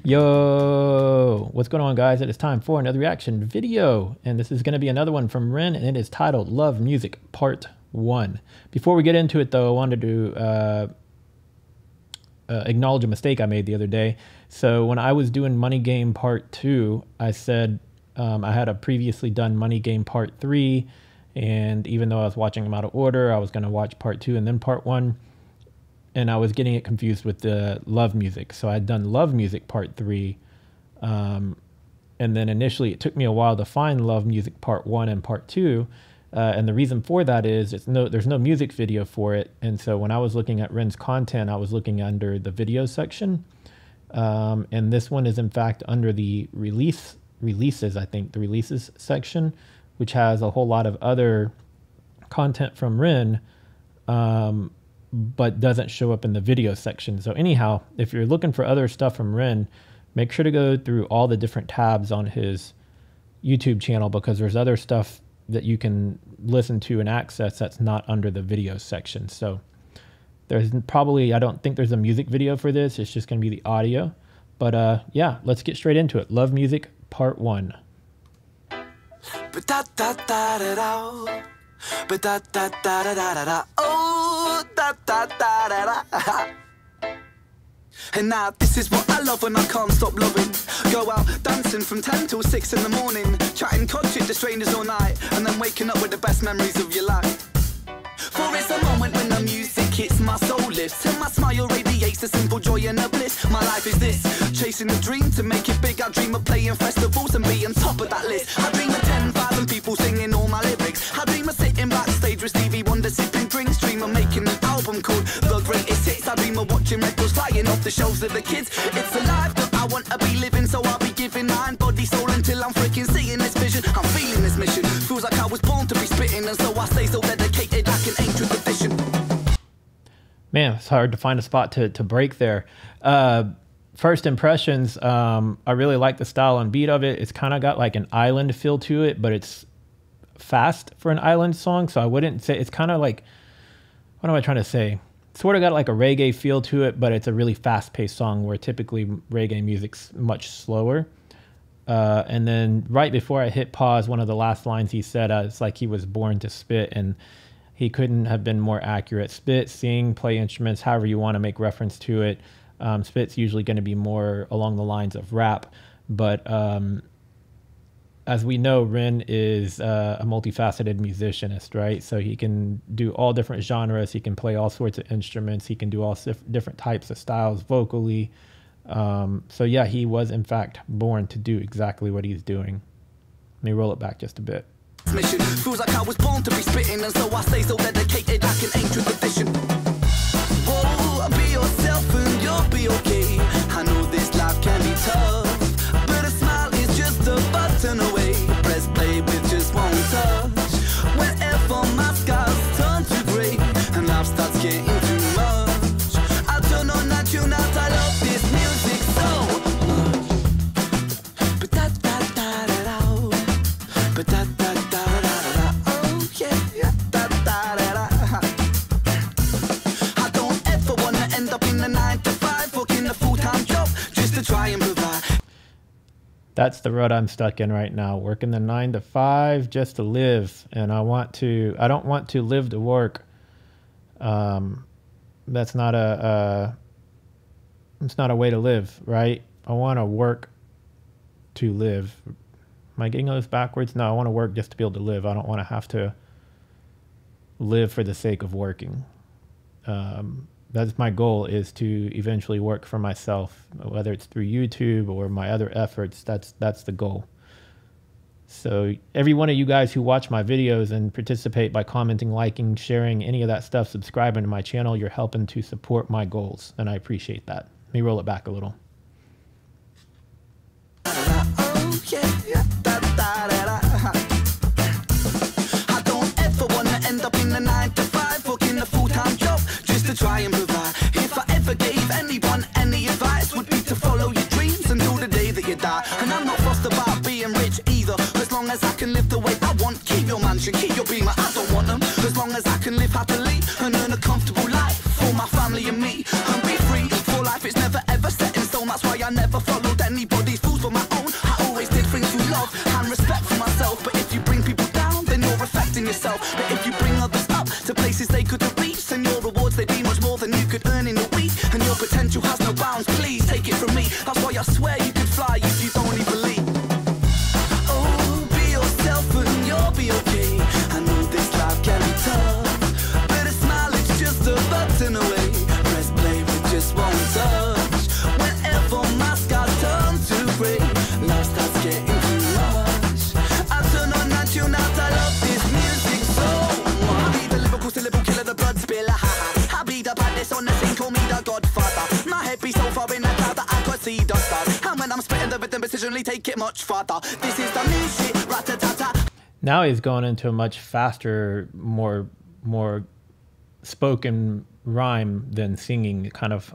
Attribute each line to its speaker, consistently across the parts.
Speaker 1: Yo, what's going on, guys? It is time for another reaction video, and this is going to be another one from Ren, and it is titled Love Music Part 1. Before we get into it, though, I wanted to acknowledge a mistake I made the other day. So when I was doing Money Game Part 2, I said I had a previously done Money Game Part 3, and even though I was watching them out of order, I was going to watch Part 2 and then Part 1. And I was getting it confused with the Love Music. So I'd done Love Music Part 3. And then initially it took me a while to find Love Music Part 1 and Part 2. And the reason for that is there's no music video for it. And so when I was looking at Ren's content, I was looking under the video section. And this one is in fact under the releases, I think, the releases section, which has a whole lot of other content from Ren. But doesn't show up in the video section. So anyhow, if you're looking for other stuff from Ren, make sure to go through all the different tabs on his YouTube channel, because there's other stuff that you can listen to and access that's not under the video section. So there's probably, I don't think there's a music video for this. It's just going to be the audio. But yeah, let's get straight into it. Love Music Part 1.
Speaker 2: And now this is what I love when I can't stop loving. Go out dancing from 10 till 6 in the morning, chatting cod shit to strangers all night, and then waking up with the best memories of your life. For it's a moment when the music hits my soul lifts, and my smile radiates the simple joy and the bliss. My life is this, chasing a dream to make it big. I dream of playing festivals and being top of that list. I dream of 10,000 people singing all my lyrics. I dream of sitting backstage with Stevie Wonder sipping drinks. Dream of making an album called The Greatest Hits. I dream of watching records flying off the shelves of the kids. It's a life that I want to be living, so I'll be giving mind, body, soul until I'm freaking seeing this vision. I'm feeling this mission, feels like I was born to be spitting, and so I stay so dedicated I can aim to the vision.
Speaker 1: Man, it's hard to find a spot to break there. First impressions, I really like the style and beat of it. It's kind of got like an island feel to it, but it's fast for an island song. So I wouldn't say, it's kind of like, what am I trying to say? Sort of got like a reggae feel to it, but it's a really fast-paced song where typically reggae music's much slower. And then right before I hit pause, one of the last lines he said, it's like he was born to spit, and he couldn't have been more accurate. Spit, sing, play instruments, however you want to make reference to it. Spit's usually going to be more along the lines of rap, but as we know, Ren is a multifaceted musicianist, right? So he can do all different genres. He can play all sorts of instruments. He can do all different types of styles vocally. So yeah, he was in fact born to do exactly what he's doing. Let me roll it back just a bit.
Speaker 2: Mission feels like I was born to be spitting, and so I stay so dedicated I can aim to the vision. Whoa, be yourself and you'll be okay. I know this life can be tough, but a smile is just a button away. Press play with just one touch. Whenever my skies turn to grey and life starts getting too much, I turn on that tune out. I love this music so much. But da da da da da, but da da da da da, oh yeah, da da da da. I don't ever wanna end up in a 9 to 5, working a full-time job just to try and provide.
Speaker 1: That's the rut I'm stuck in right now, working the 9 to 5 just to live. And I don't want to live to work. That's not it's not a way to live, right? I want to work to live. Am I getting those backwards? No, I want to work just to be able to live. I don't want to have to live for the sake of working. That's my goal, is to eventually work for myself, whether it's through YouTube or my other efforts. That's the goal. So every one of you guys who watch my videos and participate by commenting, liking, sharing, any of that stuff, subscribing to my channel, you're helping to support my goals, and I appreciate that. Let me roll it back a little.
Speaker 2: Oh yeah, da da da da. I don't ever wanna end up in a 9 to 5, working a full-time job just to try and provide. If I ever gave anyone any advice, would be to follow your dreams until the day that you die. And I'm not fussed about being rich either, as long as I can live the way I want. Keep your mansion, keep your beamer, I don't want them, as long as I can live happily and earn a comfortable life for my family and me, and be free, fall life is never ever set in stone. That's why I never followed anybody's rules for my own. I always did things with love and respect for myself. But if you bring people down, then you're affecting yourself. But if you bring others up to places they couldn't reach, then your rewards, they be much more than you could earn in a week. And your potential has no bounds, please take it from me. That's why I swear you could fly if you only believe. Oh, be yourself and you'll be okay. I know this life can be tough, but a smile is just a button away. Press play with just one touch. Whenever my skies turn to grey, love starts getting too much. I turn on and tune out, I love this music so much. I be the lyrical syllable killer, the blood spiller, ha. I be the baddest on the scene, call me the Godfather. My head be so far in the cloud that I could see the stars. And when I'm spitting the rhythm, precisionally take it much farther. This is the new shit, rat-a-ta-ta.
Speaker 1: Now he's going into a much faster, more spoken rhyme than singing, kind of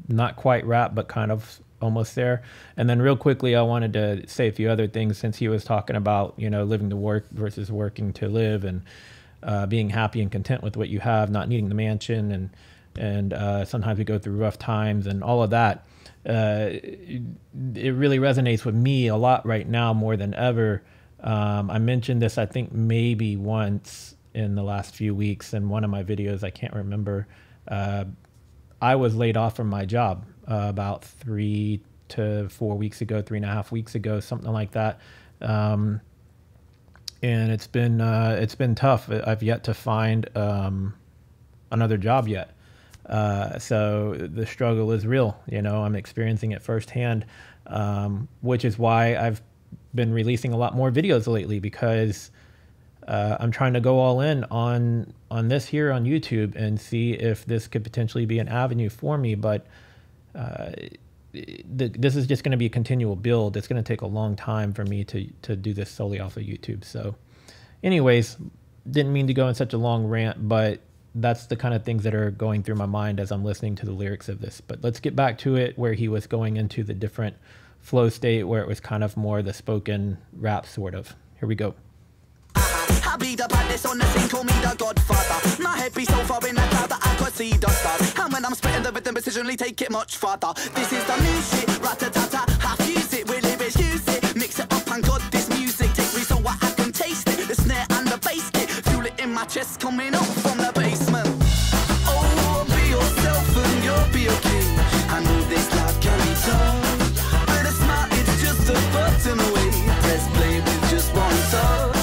Speaker 1: not quite rap, but kind of almost there. And then real quickly, I wanted to say a few other things, since he was talking about, you know, living to work versus working to live, and being happy and content with what you have, not needing the mansion, and sometimes we go through rough times and all of that. It really resonates with me a lot right now, more than ever. I mentioned this, I think maybe once in the last few weeks in one of my videos, I can't remember. I was laid off from my job about 3 to 4 weeks ago, 3.5 weeks ago, something like that. And it's been tough. I've yet to find another job yet. So the struggle is real. You know, I'm experiencing it firsthand, which is why I've been releasing a lot more videos lately, because I'm trying to go all in on this here on YouTube and see if this could potentially be an avenue for me. But this is just going to be a continual build. It's going to take a long time for me to do this solely off of YouTube. So anyways, didn't mean to go in such a long rant, but that's the kind of things that are going through my mind as I'm listening to the lyrics of this. But let's get back to it, where he was going into the different flow state, where it was kind of more the spoken rap sort of. Here we go.
Speaker 2: I be the baddest on the scene, call me the Godfather. My head be so far in the cloud that I could see the stars. And when I'm spitting the rhythm, precisionally take it much farther. This is the new shit, rat-a-ta-ta. Half use it, we live it, use it. Mix it up and God, this music take me so I can taste it. The snare and the bass kick, feel it in my chest coming up from the basement. Oh, be yourself and you'll be okay. I know this life can be tough, but a smile, it's just a button away. Press play with just one touch.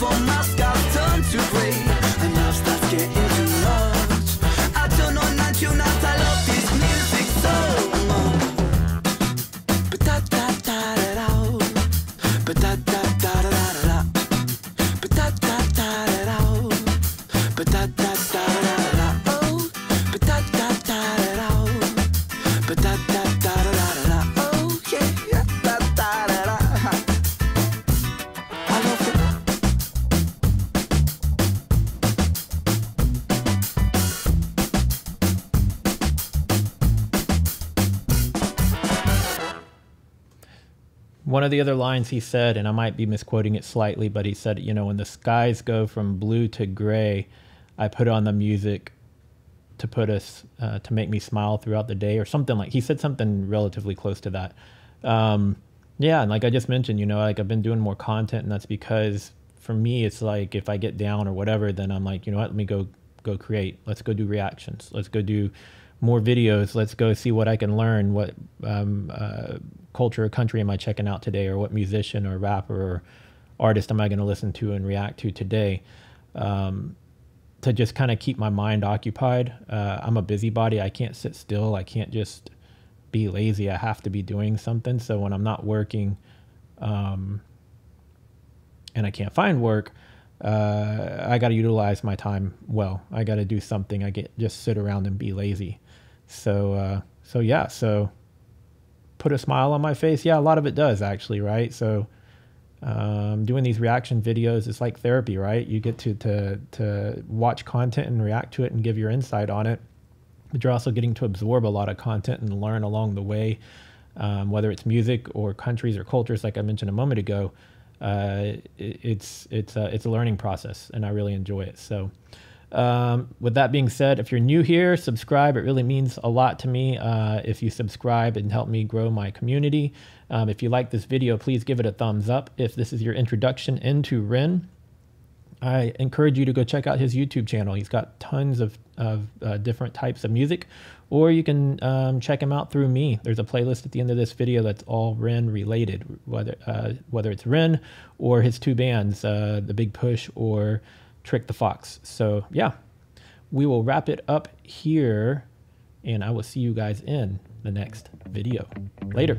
Speaker 2: My skies turn to grey, and love starts getting too much. I turn on and tune out, I love this music so much. But da da da da da, but da da da da da da, but da da da da da, but da da da da da, oh, but da da da da da, but da da da da da, oh yeah, da da da da. I love it.
Speaker 1: One of the other lines he said, and I might be misquoting it slightly, but he said, you know, when the skies go from blue to gray, I put on the music to put us, to make me smile throughout the day, or something like, he said something relatively close to that. Yeah. And like I just mentioned, you know, like I've been doing more content, and that's because for me, it's like, if I get down or whatever, then I'm like, you know what, let me go create. Let's go do reactions. Let's go do more videos. Let's go see what I can learn. What, culture or country am I checking out today, or what musician or rapper or artist am I going to listen to and react to today, to just kind of keep my mind occupied. I'm a busybody. I can't sit still. I can't just be lazy. I have to be doing something. So when I'm not working, and I can't find work, I got to utilize my time well. I got to do something. I can't just sit around and be lazy. So yeah, so put a smile on my face. Yeah, a lot of it does actually, right? So doing these reaction videos is like therapy, right? You get to watch content and react to it and give your insight on it, but you're also getting to absorb a lot of content and learn along the way, whether it's music or countries or cultures, like I mentioned a moment ago. It's a learning process, and I really enjoy it. So With that being said, if you're new here, subscribe. It really means a lot to me if you subscribe and help me grow my community. If you like this video, please give it a thumbs up. If this is your introduction into Ren, I encourage you to go check out his YouTube channel. He's got tons of different types of music, or you can check him out through me. There's a playlist at the end of this video that's all Ren related, whether it's Ren or his two bands, The Big Push or Trick the Fox. So yeah, we will wrap it up here, and I will see you guys in the next video. Later.